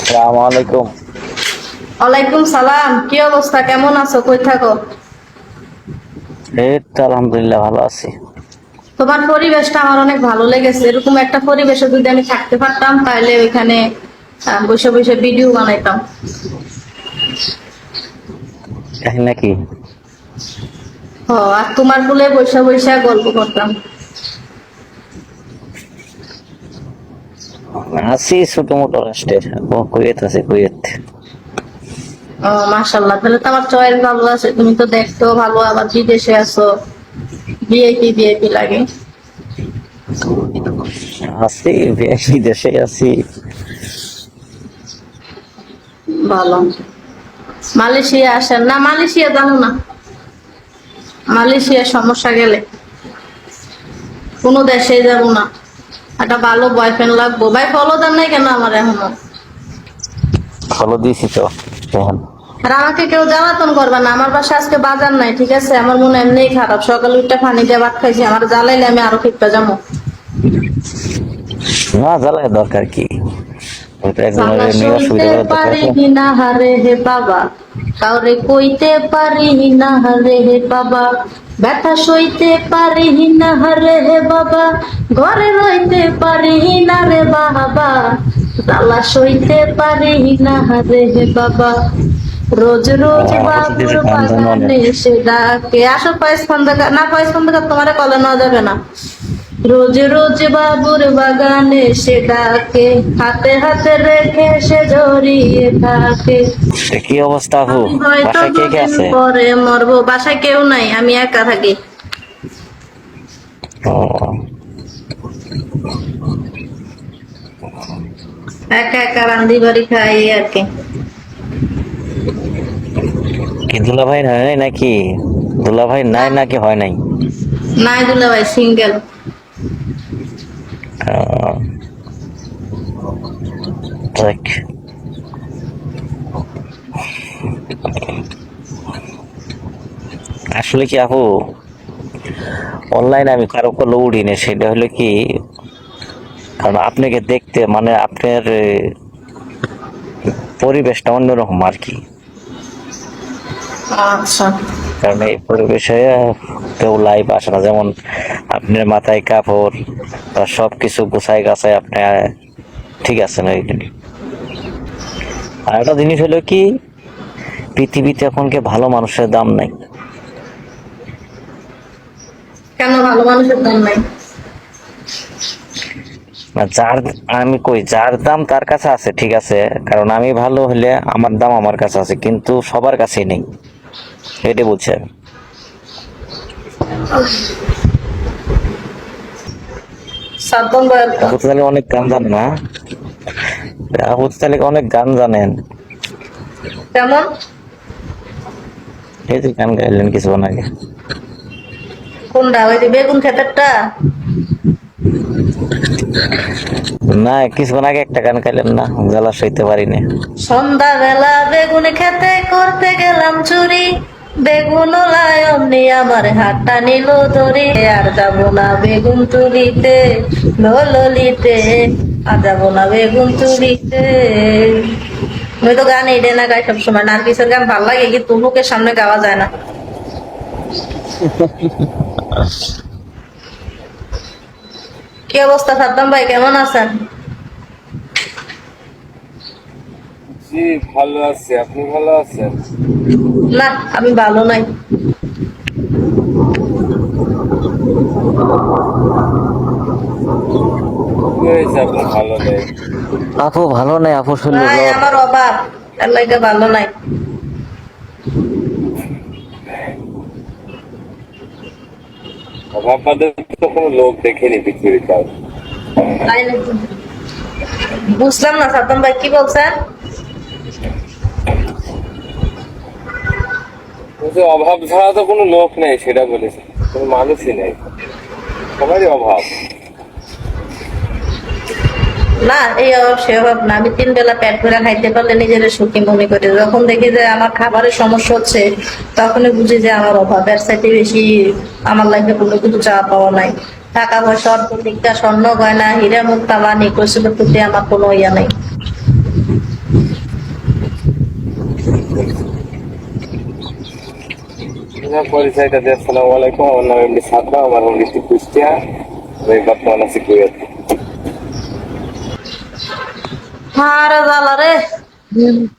আসসালামু আলাইকুম। ওয়ালাইকুম সালাম। কি অবস্থা, কেমন আছো, কই থাকো? এই তো আলহামদুলিল্লাহ ভালো আছি। তোমার পরিবেশটা আমার অনেক ভালো লেগেছে। এরকম একটা পরিবেশে যদি আমি থাকতে পারতাম তাহলে ওইখানে বসে বসে ভিডিও বানাইতাম। তাই নাকি? ও, আর তোমার কুলে বসে বসে গল্প করতাম। আছি ছোট মোটো রাষ্ট্রের। ও কুয়েত আছে, কুয়েত। ও মাশাল্লাহ, তাহলে তো আমার চয়েস ভালো আছে। তুমি তো দেখতেও ভালো, আবার বিদেশে আছো। বিয়ে কি লাগে। আছি বিদেশে আছি। ভালো। মালয়েশিয়া আসেন না? মালয়েশিয়া জানো না? মালয়েশিয়া সমস্যা গেলে কোনো দেশে যাবো না। একটা ভালো বয়ফ্রেন্ড লাগবো। ভাই ফলো দেন নাই কেন আমার এখনো? ফলো দিয়েছি তো এখন। আর আমাকে কেউ জ্বালাতন করবে না। আমার বাসায় আজকে বাজার নাই, ঠিক আছে? আমার মনে এমনিই খারাপ। সকালে উঠে পানি দিয়ে ভাত খাইছি, আমার জ্বালাইলে আমি আরো ফিরতে যাবো। না জ্বালায় দরকার কি? ওটা একজনের জ্বালা এমনি সইতে অসুবিধা করার দরকার পারি আছে। না হারে হে বাবা, কাউরে কইতে পারি না হারে হে বাবা, ব্যথা সইতে পারি না হারে হে বাবা, ঘরে রইতে পারি না রে বাবা, জ্বালা সইতে পারি না হারে হে বাবা, রোজ রোজ অবশ্য বাবুর দিয়েছে গান জানো অনেক। বাগানে সে ডাকে। আসো ফয়েজ খন্দকার না, ফয়েজ খন্দকার তোমারে কলে নেওয়া যাবে না। রোজ রোজ বাবুর বাগানে সে ডাকে, হাতে হাতে রেখে সে জড়িয়ে থাকে। তা কি অবস্থা আপু? আমি হয়তো বাসায় কে কে দুদিন আছে? পরে মরবো। বাসায় কেউ নাই, আমি একা থাকি। ও, একা একা রান্দি বাড়ি খাই এই আর কি। কি দুলাভাই নাই নাকি? দুলাভাই নাই নাকি হয় নাই? নাই দুলা ভাই, সিঙ্গেল। আহ, যাক। আসলে কি আপু, অনলাইনে আমি কারো কল উড়ি না, সেটা হলো কি, কারণ আপনাকে দেখতে মানে আপনার পরিবেশটা অন্যরকম আর কি। আচ্ছা। কারণ এই পরিবেশে কেউ লাইভ আসে না, যেমন আপনার মাথায় কাপড় বা সবকিছু গুছাই গাছাই আপনি ঠিক আছে না এইখানে। আর একটা জিনিস হলো কি, পৃথিবীতে এখন কি ভালো মানুষের দাম নাই। কেন ভালো মানুষের দাম নাই? না, যার, আমি কই যার দাম তার কাছে আছে ঠিক আছে, কারণ আমি ভালো হলে আমার দাম আমার কাছে আছে, কিন্তু সবার কাছেই নেই, এটা বলছে। সাদ্দাম ভাই তো। আপু তো তাহলে অনেক গান জানেন না? আপু তো তাহলে অনেক গান জানেন। কেমন? এই যে গান গাইলেন কিছুক্ষণ আগে। কোনটা, ওই যে বেগুন ক্ষেতেরটা? না, কিছুক্ষণ আগে একটা গান গাইলেন না, জ্বালা সইতে পারি না। সন্ধ্যাবেলা বেগুন খেতে করতে গেলাম চুরি, বেগুন অমনি আমার হাতটা নিল ধরি, আর যাবো না বেগুন তুলিতে, ললিতে, আর যাবো না বেগুন তুলিতে। আমি তো গান এই না গাই সবসময়। নার্গিসের গান ভালো লাগে, কিন্তু লোকের সামনে গাওয়া যায় না। কি অবস্থা সাদ্দাম ভাই, কেমন আছেন? জি, ভালো আছি। আপনি ভালো আছেন? না, আমি ভালো নাই। কি হয়েছে আপনার ভালো নেই? আপু ভালো নাই, আপু শরীরে ভাই জ্বর। আমার অভাব, এর লাগে ভালো নাই। আপনাদের তো কোনো লোক দেখেনি পৃথিবীতে আর। তাই নাকি? বুঝলাম না সাদ্দাম ভাই, কি বলছেন? বলছি, অভাব ছাড়া তো কোনো লোক নেই, সেটা বলেছে। কোনো মানুষই নেই, সবারই অভাব। না, এই অভাব সে অভাব না। আমি 3 বেলা পেট ভরে খাইতে পারলে নিজের সুখী মনে করি। যখন দেখি যে আমার খাবারের সমস্যা হচ্ছে, তখনই বুঝি যে আমার অভাব। এর চাইতে বেশি আমার লাইফে কোনো কিছু চাওয়া পাওয়া নাই। টাকা পয়সা, অর্থ দিকটা, স্বর্ণ গয়না, হীরা মুক্তা বা নিকোষের প্রতি আমার কোনো ইয়া নেই। পরিচয়টা দিয়ে আসসালামু আলাইকুম, আমার নাম এমনি ছাত্র, আমার হোম ডিস্ট্রিক্ট কুষ্টিয়া, আমি বর্তমানে আছি কুয়েতে। আরে জ্বালা রে।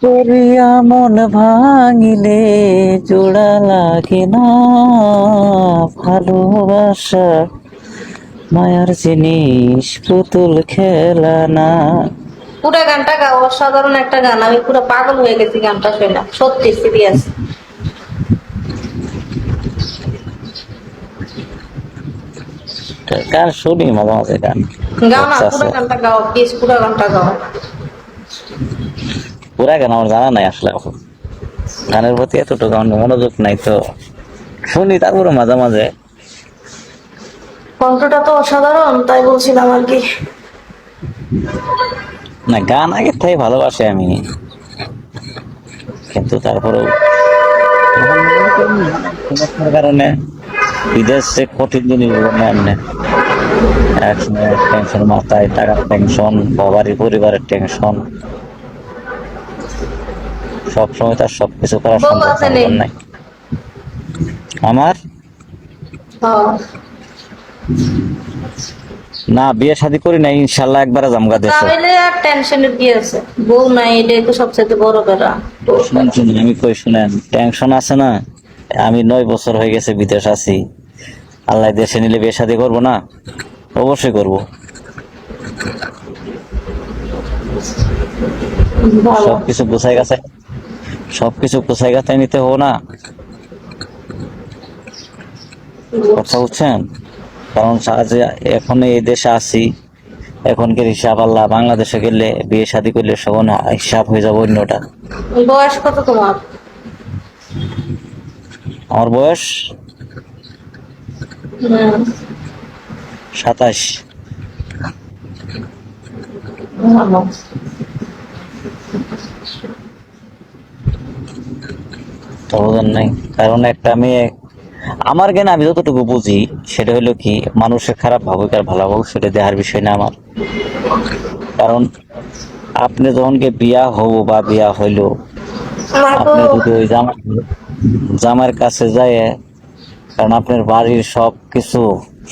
করিয়া মন ভাঙিলে জোড়া লাগে না, ভালোবাসা মায়ার জিনিস পুতুল খেলা না। পুরো গানটা গাও, অসাধারণ একটা গান, আমি পুরো পাগল হয়ে গেছি গানটা শুনে, সত্যি সিরিয়াস। গান শুনি মাঝে মাঝে গান। গাও না, আচ্ছা, পুরো আচ্ছা। গানটা গাও প্লিজ, পুরো গানটা গাও। পুরা গান আমার জানা নাই আসলে, এখন গানের প্রতি এতটুকু আমার মনোযোগ নাই তো, শুনি তারপরে মাঝে মাঝে। কণ্ঠটা তো অসাধারণ, তাই বলছিলাম আর কি। না, গান আগের থেকে ভালোবাসি আমি, কিন্তু তারপরেও সমস্যার কারণে বিদেশে কঠিন জিনিস এমনি একসময় টেনশন, মাথায় টাকার টেনশন, বাবারই পরিবারের টেনশন, সবসময় তার সবকিছু করা বউ সম্ভব আছে নেই? নাই আমার। হ্যাঁ। না, বিয়ে শাদী করি নাই, ইনশাল্লাহ একবারে জামগা দেশে। তাহলে আর টেনশনের কি আছে, বউ নাই, এটাই তো সবচেয়ে বড় বেড়া। শুনছেন, আমি কই শুনেন, টেনশন আছে না। আমি 9 বছর হয়ে গেছে বিদেশ আছি, আল্লাহ দেশে নিলে বিয়ে শাদী করবো না? অবশ্যই করব। ভালো। সবকিছু গুছাই গাছাই, সবকিছু গুছাই গাছাই নিতে হবো না, কথা বুঝছেন? কারণ আজ এখন এই দেশে আছি, এখনকার হিসাব আল্লাহ, বাংলাদেশে গেলে বিয়ে শাদী করলে সখন হিসাব হয়ে যাবে অন্যটা। বয়স কত তোমার? আমার বয়স হুম, 27। ভালো। তো বোঝেন নাই, কারণ একটা মেয়ে, আমার জ্ঞান আমি যতটুকু বুঝি সেটা হলো কি, মানুষের খারাপ ভাবুক আর ভালো ভাবুক সেটা দেখার বিষয় না আমার। কারণ আপনি যখনকে বিয়া হবো বা বিয়া হইলো, আপনি যদি ওই জামার কাছে যায়, কারণ আপনার বাড়ির সব কিছু,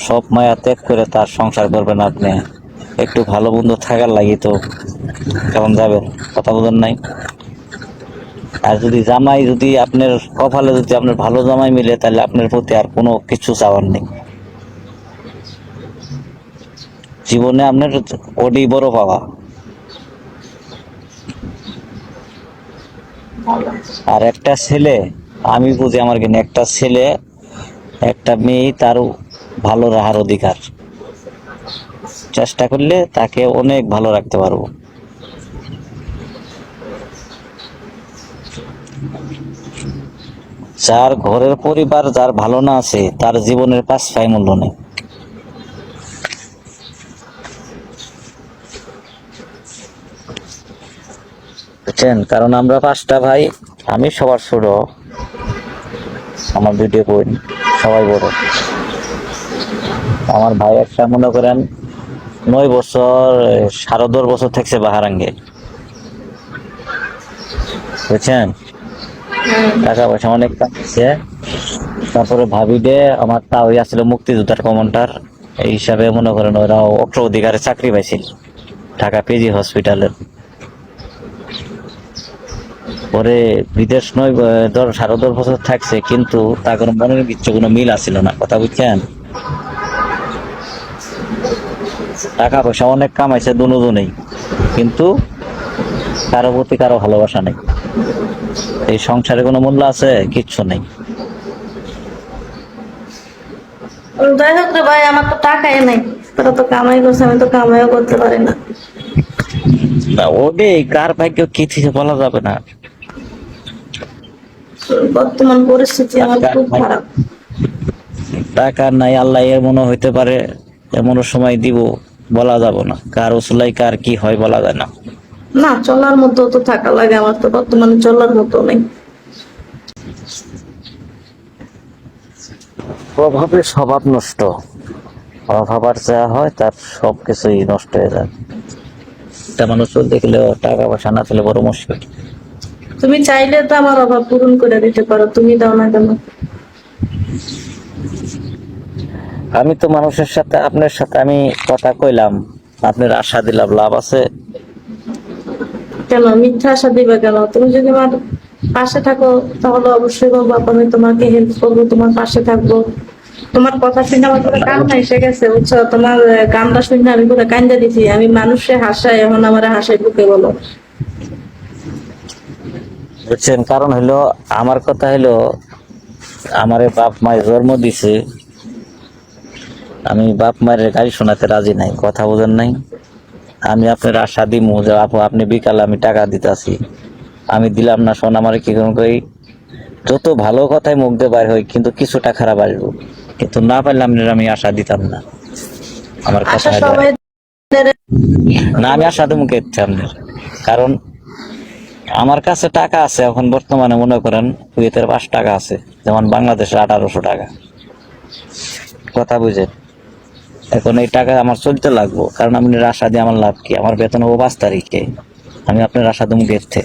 সব মায়া ত্যাগ করে তার সংসার করবেন আপনি, একটু ভালো বন্ধু থাকার লাগি তো কারণ যাবেন, কথা বোঝেন নাই? আর যদি জামাই, যদি আপনার কপালে যদি আপনার ভালো জামাই মিলে, তাহলে আপনার প্রতি আর কোনো কিছু চাওয়ার নেই জীবনে, আপনার ওডি বড় পাওয়া। আর একটা ছেলে, আমি বুঝি আমার কিনা, একটা ছেলে একটা মেয়ে তার ভালো রাখার অধিকার, চেষ্টা করলে তাকে অনেক ভালো রাখতে পারবো। যার ঘরের পরিবার যার ভালো না আছে, তার জীবনের 5 পাই মূল্য নেই। বুঝছেন? কারণ আমরা 5টা ভাই, আমি সবার ছোট, আমার 2টি বোন, সবাই বড়। আমার ভাই একটা মনে করেন 9 বছর, 10.5 বছর থাকছে বাহারাঙ্গে, বুঝছেন? টাকা পয়সা অনেক কামাইছে। তারপরে ভাবি দে আমার তা ওই আসলে মুক্তিযোদ্ধার কমান্ডার, এই হিসাবে মনে করেন ওরা অগ্রাধিকারে চাকরি পাইছিল ঢাকা পিজি হসপিটালের। পরে বিদেশ 10.5 বছর থাকছে, কিন্তু তা কোনো মনের কিছু কোনো মিল আসছিল না, কথা বুঝছেন? টাকা পয়সা অনেক কামাইছে দুজনেই, কিন্তু কারো প্রতি কারো ভালোবাসা নেই। এই সংসারে কোনো মূল্য আছে? কিচ্ছু নেই। যাই হোক রে ভাই, আমার তো টাকাই নাই, তোরা তো কামাই করছে, আমি তো কামাইও করতে পারি না। না, ওরে কার ভাগ্য কি থেকে বলা যাবে না। বর্তমান পরিস্থিতি আমার খুব খারাপ। টাকা নাই, আল্লাহ এর মনে হইতে পারে, এমনও সময় দিব বলা যাব না, কার উসলাই কার কি হয় বলা যায় না। না, চলার মতো তো থাকা লাগে, আমার তো বর্তমানে চলার মতো নেই। প্রভাবে স্বভাব নষ্ট, অভাব আর যা হয় তার সবকিছুই নষ্ট হয়ে যায়। একটা মানুষ চলতে গেলেও টাকা পয়সা না পেলে বড় মুশকিল। তুমি চাইলে তো আমার অভাব পূরণ করে দিতে পারো, তুমি দাও না কেন? আমি তো মানুষের সাথে, আপনার সাথে আমি কথা কইলাম, আপনার আশা দিলাম, লাভ আছে? কেন মিথ্যা আশা দিবে কেন? তুমি যদি আমার পাশে থাকো তাহলে অবশ্যই বলবো আপু, আমি তোমাকে হেল্প করবো, তোমার পাশে থাকবো। তোমার কথা শুনে আমার পুরো কান্না এসে গেছে, বুঝছো? তোমার গানটা শুনে আমি পুরো কান্দা দিছি। আমি মানুষে হাসাই, এখন আমার হাসাই বুকে বলো। বুঝছেন, কারণ হইলো আমার কথা হইলো, আমারে বাপ মায়ের জন্ম দিছে, আমি বাপ মায়ের গাড়ি শোনাতে রাজি নাই, কথা বোঝেন নাই? আমি আপনার আশা দিমু যে আপু আপনি বিকালে আমি টাকা দিতাছি, আমি দিলাম না, শোন আমার কি করুন কই, যত ভালো কথাই মুখ দিয়ে বাইর হয় কিন্তু কিছুটা খারাপ আসবো, কিন্তু না পারলে আপনার আমি আশা দিতাম না। আমার কথা আশা হইলো সবাই না, আমি আশা দিমু কে আপনার, কারণ আমার কাছে টাকা আছে এখন বর্তমানে, মনে করেন কুয়েতের 5 টাকা আছে, যেমন বাংলাদেশে 1800 টাকা, কথা বুঝেন? এখন এই টাকা আমার চলতে লাগবো, কারণ আপনার আশা দিয়ে আমার লাভ কি? আমার বেতন হবো 5 তারিখে, আমি আপনার আশা দিমু গেছে,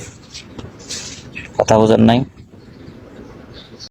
কথা বুঝেন নাই?